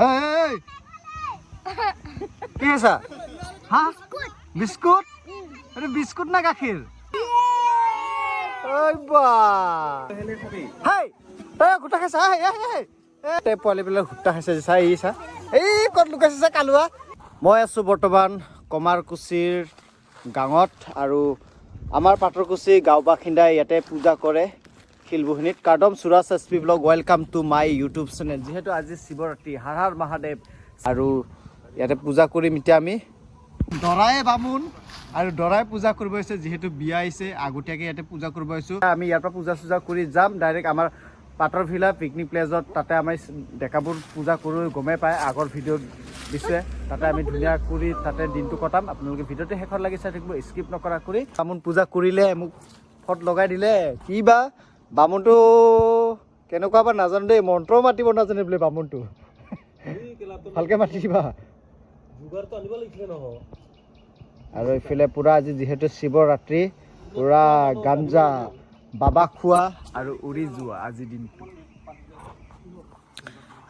এই কি আছে হা বিস্কুট আৰে বিস্কুট না গাখীৰ ওই বা হাই তই গুটা খাইছা তে পোৱালিবিলাক গুটা খাইছে চাই ইছা এই ক'ত লুকাইছে চা কালুৱা মই আছোঁ বৰ্তমান কমাৰকুছিৰ গাঁৱত আৰু আমাৰ পাটৰকুছি গাঁও বাসিন্দাই ইয়াতে পূজা কৰে শিলবুহিনীত কাৰ্ডম Suraj S P blog welcome to my YouTube channel যিহেতু আজি শিৱৰাত্ৰি হৰ হৰ মহাদেৱ আৰু ইয়াতে পূজা কৰিম এতিয়া আমি দৰাই বামুণ আৰু দৰাই পূজা কৰিব আহিছে যিহেতু বিয়া আহিছে আগতীয়াকৈ ইয়াতে পূজা কৰিব আহিছোঁ আমি ইয়াৰ পৰা পূজা চূজা কৰি যাম ডাইৰেক্ট আমাৰ পাটৰভিলা পিকনিক প্লেজত তাতে আমি ডেকাবোৰ পূজা কৰোঁ গমেই পায় আগৰ ভিডিঅ'ত দিছে তাতে আমি ধুনীয়া কৰি তাতে দিনটো কটাম আপোনালোকে ভিডিঅ'টো শেষলৈকে চাই থাকিব স্কিপ নকৰা কৰি বামুণ পূজা কৰিলে মোক ফট লগাই দিলে কি বা বামুণটো কেনেকুৱা বা নাজানো দেই মন্ত্ৰও মাতিব নাজানে বোলে বামুণটো ভালকৈ মাতি দিবা আৰু এইফালে পূৰা আজি যিহেতু শিৱৰাত্ৰি পূৰা গাঞ্জা বাবা খোৱা আৰু উৰি যোৱা আজিৰ দিনটো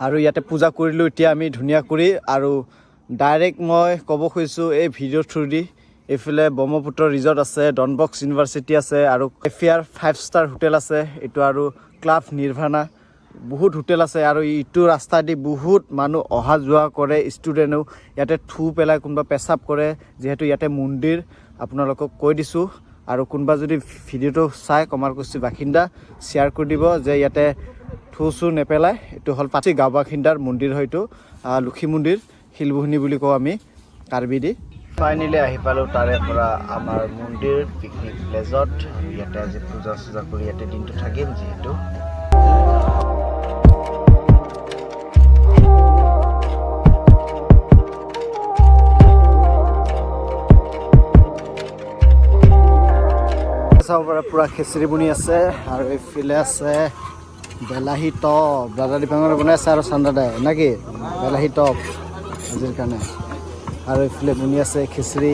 আৰু ইয়াতে পূজা কৰিলোঁ এতিয়া আমি ধুনীয়া কৰি আৰু ডাইৰেক্ট মই ক'ব খুজিছোঁ এই ভিডিঅ' থ্ৰুদি এইফালে ব্ৰহ্মপুত্ৰ ৰিজৰ্ট আছে ডনবস্ক ইউনিভাৰ্চিটি আছে আৰু এফিয়াৰ 5-ষ্টাৰ হোটেল আছে এইটো আৰু ক্লাব নিৰ্ভানা বহুত হোটেল আছে আৰু ইটো ৰাস্তা দি বহুত মানুহ অহা যোৱা কৰে ষ্টুডেণ্টেও ইয়াতে থু পেলাই কোনোবা পেচাব কৰে যিহেতু ইয়াতে মন্দিৰ আপোনালোকক কৈ দিছোঁ আৰু কোনোবা যদি ভিডিঅ'টো চাই কমাৰকুছি বাসিন্দা শ্বেয়াৰ কৰি দিব যে ইয়াতে থু চু নেপেলায় এইটো হ'ল পাচি গাঁও বাসিন্দাৰ মন্দিৰ হয়তো লক্ষী মন্দিৰ শিলবুহিনী বুলি কওঁ আমি কাৰ্বি দি ফাইনেলি আহি পালোঁ তাৰে পৰা আমাৰ মন্দিৰ পিকনিক প্লেজত ইয়াতে আজি পূজা চূজা কৰি ইয়াতে দিনটো থাকিম যিহেতু চাব পৰা পূৰা খিচিৰি বনি আছে আৰু এইফালে আছে বিলাহী টপ দাদা দীপাংকৰে বনাই আছে আৰু চান্দাদাই নেকি বিলাহী টপ আজিৰ কাৰণে আৰু এইফালে বনি আছে খিচিৰি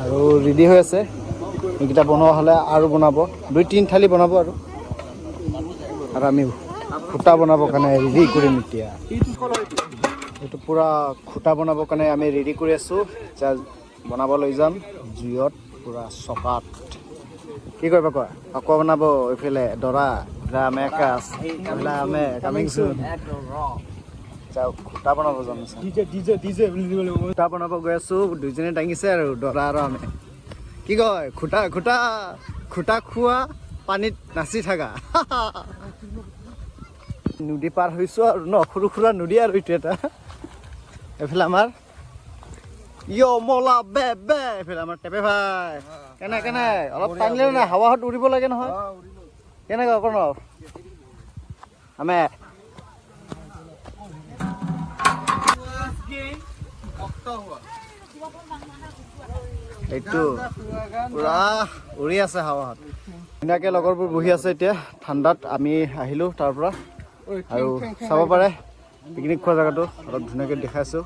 আৰু ৰেডি হৈ আছে এইকেইটা বনোৱা হ'লে আৰু বনাব 2-3 থালি বনাব আৰু আমি খুটা বনাবৰ কাৰণে ৰেডি কৰিম এতিয়া এইটো পূৰা খুটা বনাবৰ কাৰণে আমি ৰেডি কৰি আছোঁ এতিয়া বনাব লৈ যাম জুইত পূৰা চকাত কি কৰিবা কোৱা আকৌ বনাব এইফালে দৰা মেকাছ আমে কামিং চুন যাওক খুটা বনাব যাম খুটা বনাব গৈ আছোঁ দুইজনে দাঙিছে আৰু দৰা আৰু আমি কি কয় খুটা খুটা খুটা খোৱা পানীত নাচি থাকা নদী পাৰ হৈছোঁ আৰু ন সৰু সুৰা নদী আৰু এইটো এটা এইফালে আমাৰ মলা বে বে এইফালে আমাৰ টেপে ভাই কেনে অলপ টানিলে নাই হাৱাত উৰিব লাগে নহয় কেনেকুৱা প্ৰণৱ আমি এইটো পুৰা উৰি আছে হাৱাত ধুনীয়াকৈ লগৰবোৰ বহি আছে এতিয়া ঠাণ্ডাত আমি আহিলোঁ তাৰ পৰা আৰু চাব পাৰে পিকনিক খোৱা জেগাটো অলপ ধুনীয়াকৈ দেখাইছোঁ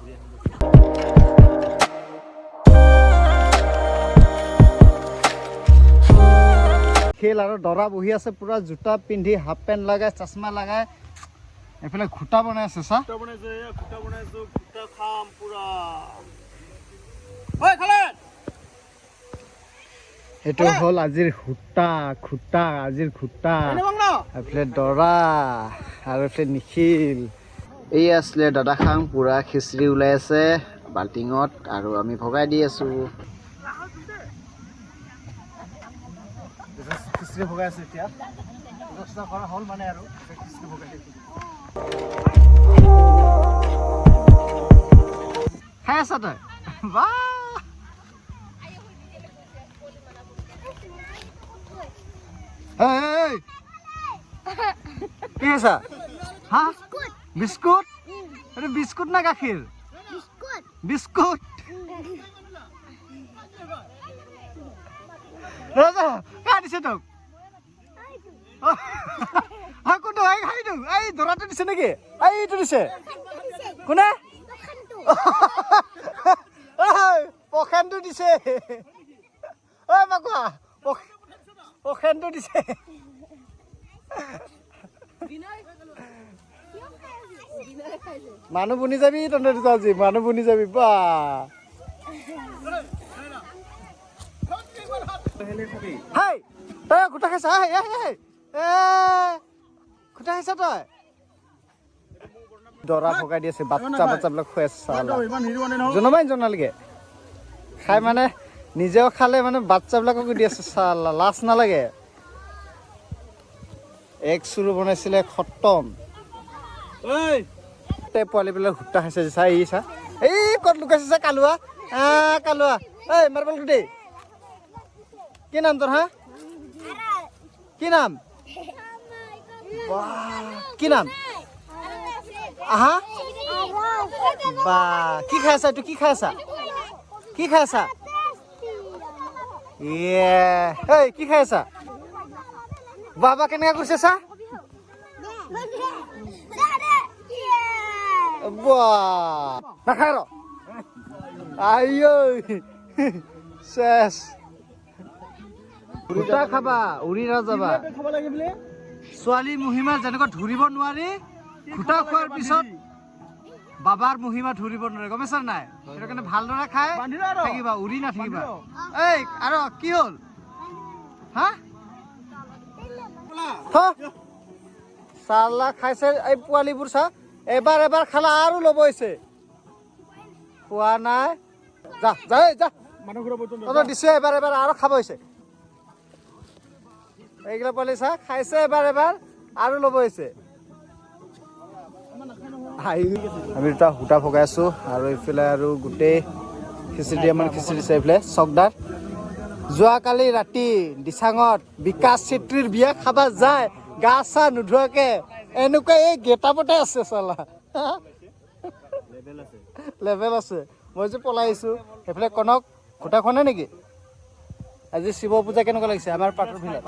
খেল আৰু দৰা বহি আছে পুৰা জোতা পিন্ধি হাফ পেণ্ট লগাই চশমা লগাই এইফালে খুটা বনাই আছে চা এইটো হ'ল আজিৰ খুটা আজিৰ খুটা এইফালে দৰা আৰু এইফালে নিখিল এই আছিলে দাদা খাং পুৰা খিচিৰি ওলাই আছে বাল্টিঙত আৰু আমি ভগাই দি আছোঁ খিচিৰি ভগাই আছোঁ এতিয়া ব্যৱস্থা কৰা হ'ল মানে আৰু খিচিৰি ভগাই খাই আছা তই বা কি আছা হা বিস্কুট এইটো বিস্কুট না গাখীৰ বিস্কুট কা দিছে তোক কোনটো খাই দিওঁ এই দৰাটো দিছে নেকি এইটো দিছে কোনে পখেনটো দিছে ঐ মাকুৱা পখেনটো দিছে মানুহ বনি যাবি তহঁতে দুটা আজি মানুহ বনি যাবি বা হেই তই গোটা খাইছা গোটা খাইছা তই দৰা ভগাই দি আছে বাচ্চাবিলাক খুৱাই আছে জনাবাই জনালেগে খাই মানে নিজেও খালে মানে বাচ্চাবিলাককো দি আছে চালা লাজ নালাগে এক চুৰু বনাইছিলে খতম পোৱালিবিলাক হুট্টা খাইছে চাই চা এই ক'ত লুকাইছে চা কালুৱা কালুৱা এই মাৰ্বল গুটি কি নাম তোৰ হা কি নাম কি নাম আহা বা কি খাই আছা এইটো কি খাই আছা কি খাই আছা এই কি খাই আছা বাবা কেনেকৈ কৈছে চা নাখায় ৰ শেষ গোটা খাবা উৰি নাযাবা ছোৱালী মহিমা যেনেকৈ ধৰিব নোৱাৰি গোটা খোৱাৰ পিছত বাবাৰ মহিমা ধৰিব নোৱাৰে গম পাইছা নাই সেইটো কাৰণে ভালদৰে খাই থাকিবা উৰি নাথাকিবা এই আৰু কি হ'ল হা চালা খাইছে এই পোৱালিবোৰ চা এবাৰ এবাৰ খালা আৰু ল'ব হৈছে খোৱা নাই যা যা যা মানুহ দিছে এবাৰ এবাৰ আৰু খাব হৈছে এইগিলা পোৱালি চা খাইছে এবাৰ এবাৰ আৰু ল'ব হৈছে আমি দুটা সূতা ভগাই আছো আৰু এইফালে আৰু গোটেই খিচিৰি আমাৰ খিচিৰি দিছে এইফালে চকদাৰ যোৱাকালি ৰাতি দিচাঙত বিকাশ চেত্ৰীৰ বিয়া খাবা যায় গা চা নোধোৱাকে এনেকুৱা এই গেটাপতে আছে চালা লেভেল আছে মই যে পলাই আহিছো এইফালে কনক গোটা খোৱা নাই নেকি আজি শিৱ পূজা কেনেকুৱা লাগিছে আমাৰ পাটৰ ভিলে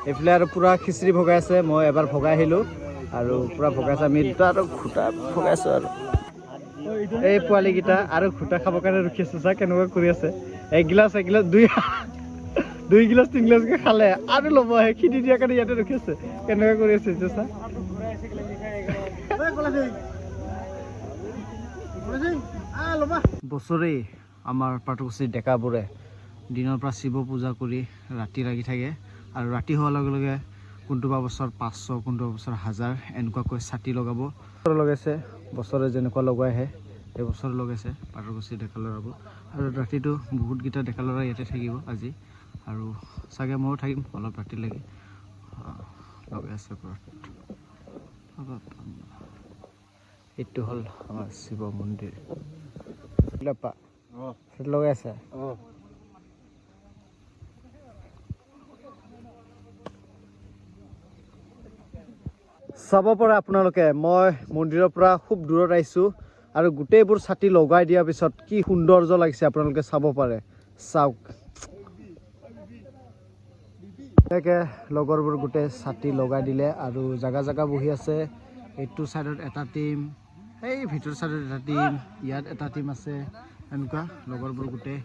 এইফালে আৰু পুৰা খিচিৰি ভগাই আছে মই এবাৰ ভগাই আহিলো আৰু পুৰা ভগাইছে আমি দুটা আৰু খুটা ভগাইছো আৰু এই পোৱালিকেইটা আৰু খুটা খাবৰ কাৰণে ৰখি আছে চা কেনেকুৱা কৰি আছে এগিলাচ দুই গিলাচ 3 গিলাচকে খালে আৰু ল'ব আহে খিদি দিয়াৰ কাৰণে ইয়াতে ৰখি আছে কেনেকুৱা কৰি আছে চা বছৰে আমাৰ পাটকুচিৰ ডেকাবোৰে দিনৰ পৰা শিৱ পূজা কৰি ৰাতি লাগি থাকে আৰু ৰাতি হোৱাৰ লগে লগে কোনটোবা বছৰ 500 কোনটোবা বছৰ 1000 এনেকুৱাকৈ ছাতি লগাব লগাইছে বছৰে যেনেকুৱা লগাই আহে এই বছৰ লগাইছে পাটকুচিৰ ডেকা ল'ৰাবোৰ আৰু ৰাতিটো বহুতকেইটা ডেকা ল'ৰা ইয়াতে থাকিব আজি আৰু চাগে ময়ো থাকিম অলপ ৰাতিলৈকে লগাই আছে এইটো হ'ল আমাৰ শিৱ মন্দিৰ লগাই আছে চাব পৰা আপোনালোকে মই মন্দিৰৰ পৰা খুব দূৰত আহিছোঁ আৰু গোটেইবোৰ ছাতি লগাই দিয়াৰ পিছত কি সৌন্দৰ্য লাগিছে আপোনালোকে চাব পাৰে চাওক এনেকৈ লগৰবোৰ গোটেই ছাতি লগাই দিলে আৰু জাগা জাগা বহি আছে এইটো ছাইডত এটা টীম এই ভিতৰ ছাইডত এটা টীম ইয়াত এটা টীম আছে এনেকুৱা লগৰবোৰ গোটেই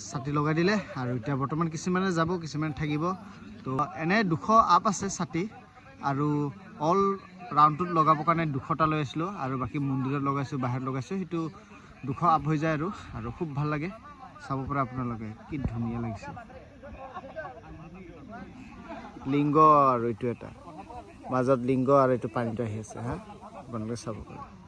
ছাতি লগাই দিলে আৰু এতিয়া বৰ্তমান কিছুমানে যাব কিছুমানে থাকিব তো এনে 200 আপ আছে ছাতি আৰু অল ৰাউণ্ডটোত লগাবৰ কাৰণে 200টা লৈ আছিলোঁ আৰু বাকী মন্দিৰত লগাইছোঁ বাহিৰত লগাইছোঁ সেইটো 200 আপ হৈ যায় আৰু খুব ভাল লাগে চাব পৰা আপোনালোকে কি ধুনীয়া লাগিছে লিংগ আৰু এইটো এটা মাজত লিংগ আৰু এইটো পানীটো আহি আছে হা আপোনালোকে চাব পাৰে